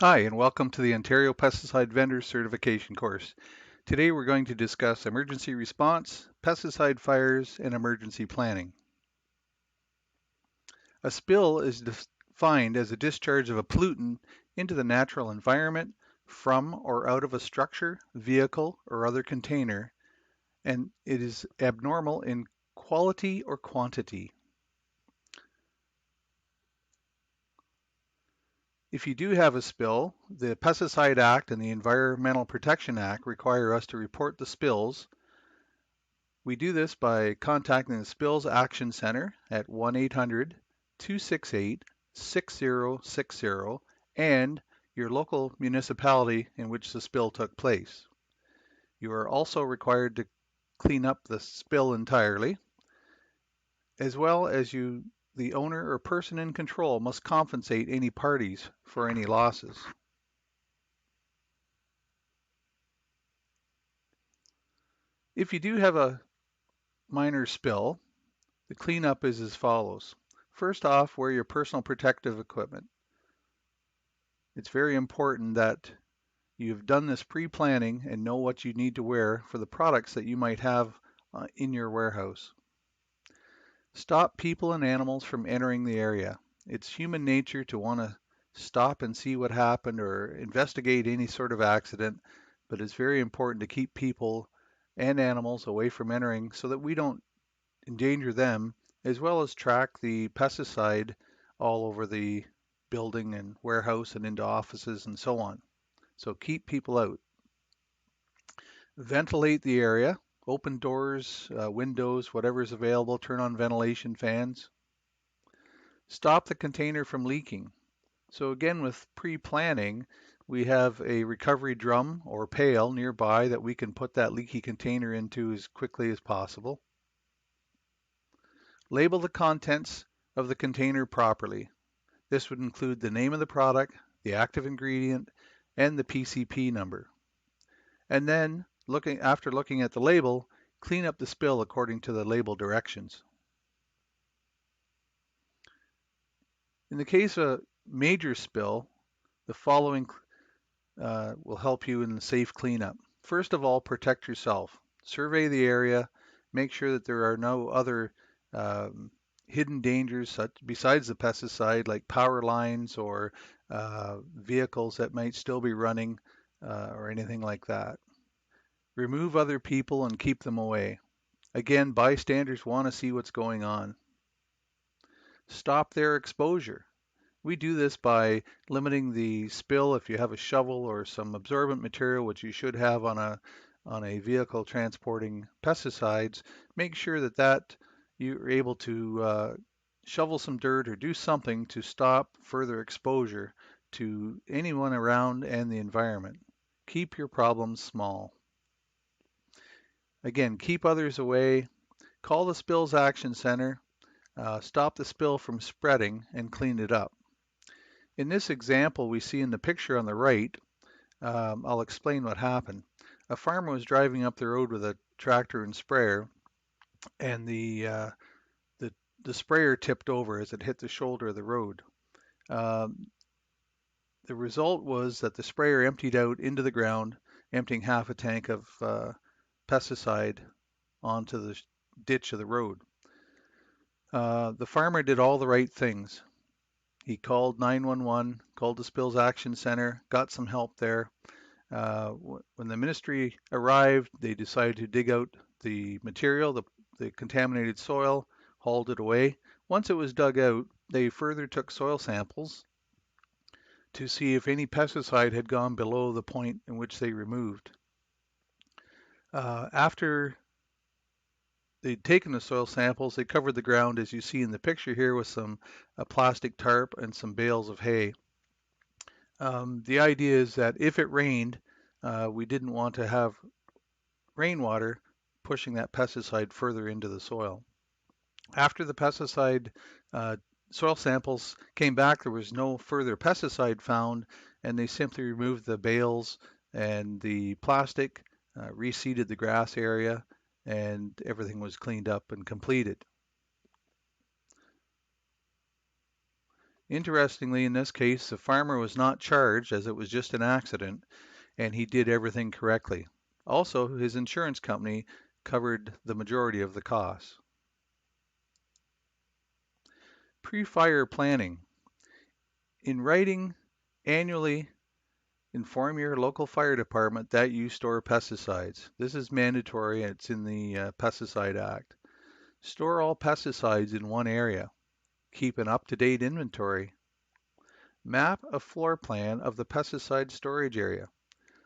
Hi, and welcome to the Ontario Pesticide Vendor Certification course. Today we're going to discuss emergency response, pesticide fires, and emergency planning. A spill is defined as a discharge of a pollutant into the natural environment from or out of a structure, vehicle, or other container, and it is abnormal in quality or quantity. If you do have a spill, the Pesticide Act and the Environmental Protection Act require us to report the spills. We do this by contacting the Spills Action Center at 1-800-268-6060 and your local municipality in which the spill took place. You are also required to clean up the spill entirely, as well as the owner or person in control must compensate any parties for any losses. If you do have a minor spill, the cleanup is as follows. First off, wear your personal protective equipment. It's very important that you've done this pre-planning and know what you need to wear for the products that you might have in your warehouse. Stop people and animals from entering the area. It's human nature to want to stop and see what happened or investigate any sort of accident, but it's very important to keep people and animals away from entering so that we don't endanger them, as well as track the pesticide all over the building and warehouse and into offices and so on. So keep people out. Ventilate the area, open doors, windows, whatever is available, turn on ventilation fans. Stop the container from leaking. So again, with pre-planning, we have a recovery drum or pail nearby that we can put that leaky container into as quickly as possible. Label the contents of the container properly. This would include the name of the product, the active ingredient, and the PCP number. And then, after looking at the label, clean up the spill according to the label directions. In the case of a major spill, the following will help you in the safe cleanup. First of all, protect yourself. Survey the area. Make sure that there are no other hidden dangers besides the pesticide, like power lines or vehicles that might still be running or anything like that. Remove other people and keep them away. Again, bystanders want to see what's going on. Stop their exposure. We do this by limiting the spill. If you have a shovel or some absorbent material, which you should have on a vehicle transporting pesticides, make sure that you're able to shovel some dirt or do something to stop further exposure to anyone around and the environment. Keep your problems small. Again, keep others away. Call the Spills Action Center. Stop the spill from spreading and clean it up. In this example we see in the picture on the right, I'll explain what happened. A farmer was driving up the road with a tractor and sprayer, and the, the sprayer tipped over as it hit the shoulder of the road. Um, the result was that the sprayer emptied out into the ground, emptying half a tank of pesticide onto the ditch of the road. The farmer did all the right things. He called 911, called the Spills Action Center, got some help there. When the ministry arrived, they decided to dig out the material, the contaminated soil, hauled it away. Once it was dug out, they further took soil samples to see if any pesticide had gone below the point in which they removed. After they'd taken the soil samples, they covered the ground, as you see in the picture here, with some plastic tarp and some bales of hay. The idea is that if it rained, we didn't want to have rainwater pushing that pesticide further into the soil. After the pesticide soil samples came back, there was no further pesticide found, and they simply removed the bales and the plastic, reseeded the grass area, and everything was cleaned up and completed. Interestingly, in this case, the farmer was not charged as it was just an accident and he did everything correctly. Also, his insurance company covered the majority of the costs. Pre-fire planning. In writing, annually inform your local fire department that you store pesticides. This is mandatory. It's in the Pesticide Act. Store all pesticides in one area. Keep an up-to-date inventory. Map a floor plan of the pesticide storage area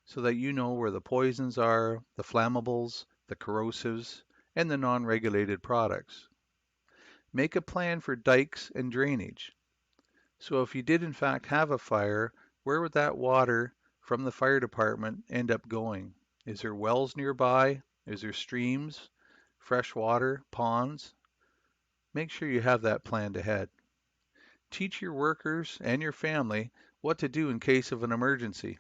so that you know where the poisons are, the flammables, the corrosives, and the non-regulated products. Make a plan for dikes and drainage. So if you did in fact have a fire, where would that water from the fire department end up going? Is there wells nearby? Is there streams, fresh water, ponds? Make sure you have that planned ahead. Teach your workers and your family what to do in case of an emergency.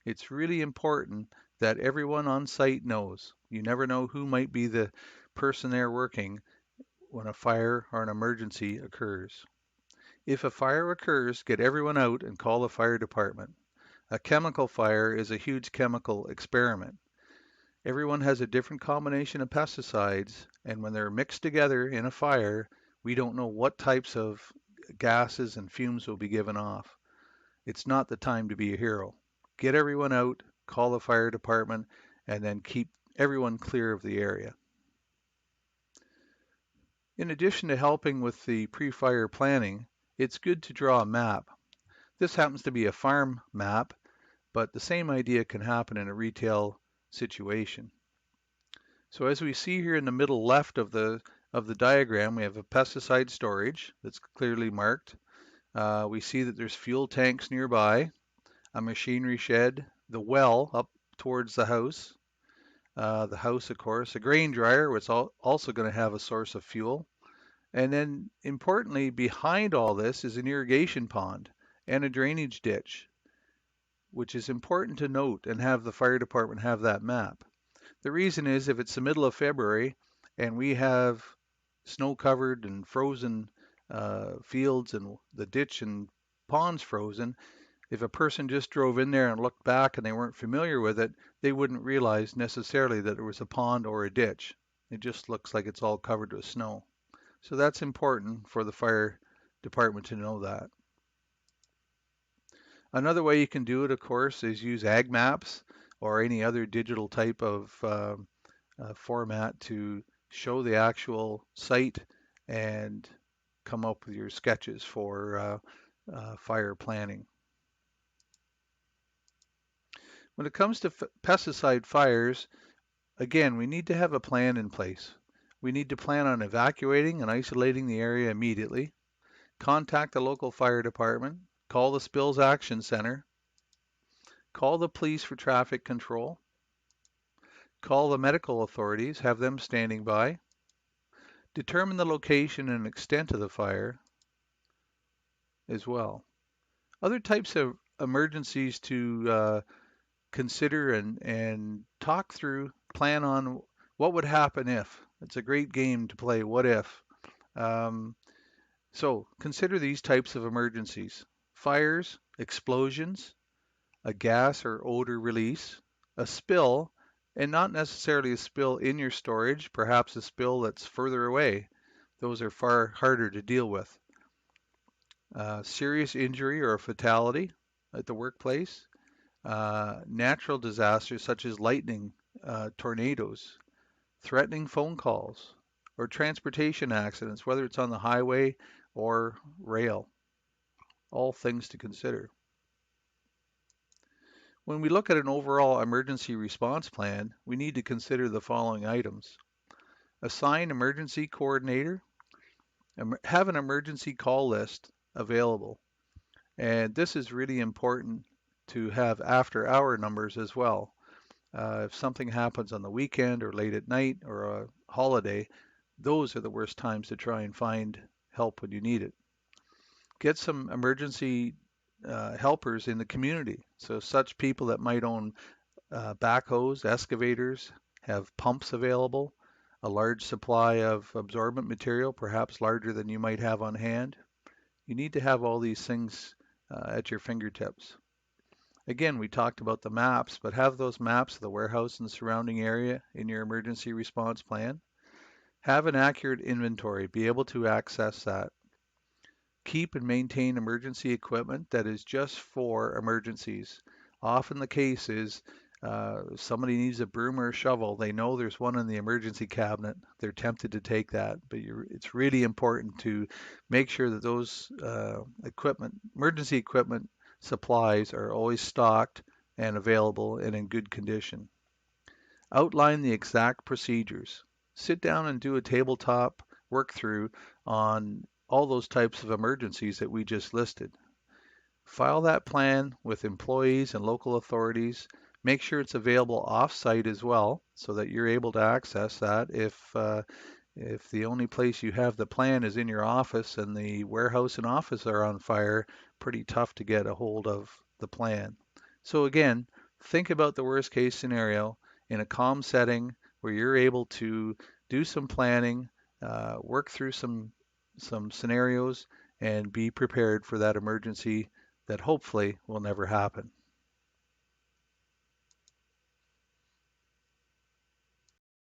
It's really important that everyone on site knows. You never know who might be the person there working when a fire or an emergency occurs. If a fire occurs, get everyone out and call the fire department. A chemical fire is a huge chemical experiment. Everyone has a different combination of pesticides, and when they're mixed together in a fire, we don't know what types of gases and fumes will be given off. It's not the time to be a hero. Get everyone out, call the fire department, and then keep everyone clear of the area. In addition to helping with the pre-fire planning, it's good to draw a map. This happens to be a farm map, but the same idea can happen in a retail situation. So as we see here in the middle left of the diagram, we have a pesticide storage that's clearly marked. We see that there's fuel tanks nearby, a machinery shed, the well up towards the house, of course, a grain dryer, which is also going to have a source of fuel. And then importantly, behind all this is an irrigation pond and a drainage ditch, which is important to note and have the fire department have that map. The reason is if it's the middle of February and we have snow covered and frozen fields and the ditch and ponds frozen, if a person just drove in there and looked back and they weren't familiar with it, they wouldn't realize necessarily that there was a pond or a ditch. It just looks like it's all covered with snow. So that's important for the fire department to know that. Another way you can do it, of course, is use ag maps or any other digital type of format to show the actual site and come up with your sketches for fire planning. When it comes to pesticide fires, again, we need to have a plan in place. We need to plan on evacuating and isolating the area immediately. Contact the local fire department. Call the Spills Action Center. Call the police for traffic control. Call the medical authorities, have them standing by. Determine the location and extent of the fire as well. Other types of emergencies to consider and talk through, plan on what would happen if. It's a great game to play, what if. So consider these types of emergencies: fires, explosions, a gas or odor release, a spill, and not necessarily a spill in your storage, perhaps a spill that's further away. Those are far harder to deal with. Serious injury or a fatality at the workplace, natural disasters such as lightning, tornadoes, threatening phone calls, or transportation accidents, whether it's on the highway or rail. All things to consider. When we look at an overall emergency response plan, we need to consider the following items. Assign emergency coordinator. Have an emergency call list available. And this is really important to have after-hour numbers as well. If something happens on the weekend or late at night or a holiday, those are the worst times to try and find help when you need it. Get some emergency helpers in the community. So such people that might own backhoes, excavators, have pumps available, a large supply of absorbent material, perhaps larger than you might have on hand. You need to have all these things at your fingertips. Again, we talked about the maps, but have those maps of the warehouse and surrounding area in your emergency response plan. Have an accurate inventory, be able to access that. Keep and maintain emergency equipment that is just for emergencies. Often the case is somebody needs a broom or a shovel. They know there's one in the emergency cabinet. They're tempted to take that, but it's really important to make sure that those emergency equipment supplies are always stocked and available and in good condition. Outline the exact procedures. Sit down and do a tabletop work through on all those types of emergencies that we just listed. File that plan with employees and local authorities. Make sure it's available off-site as well so that you're able to access that if the only place you have the plan is in your office and the warehouse and office are on fire, pretty tough to get a hold of the plan. So again, think about the worst case scenario in a calm setting where you're able to do some planning, work through some scenarios, and be prepared for that emergency that hopefully will never happen.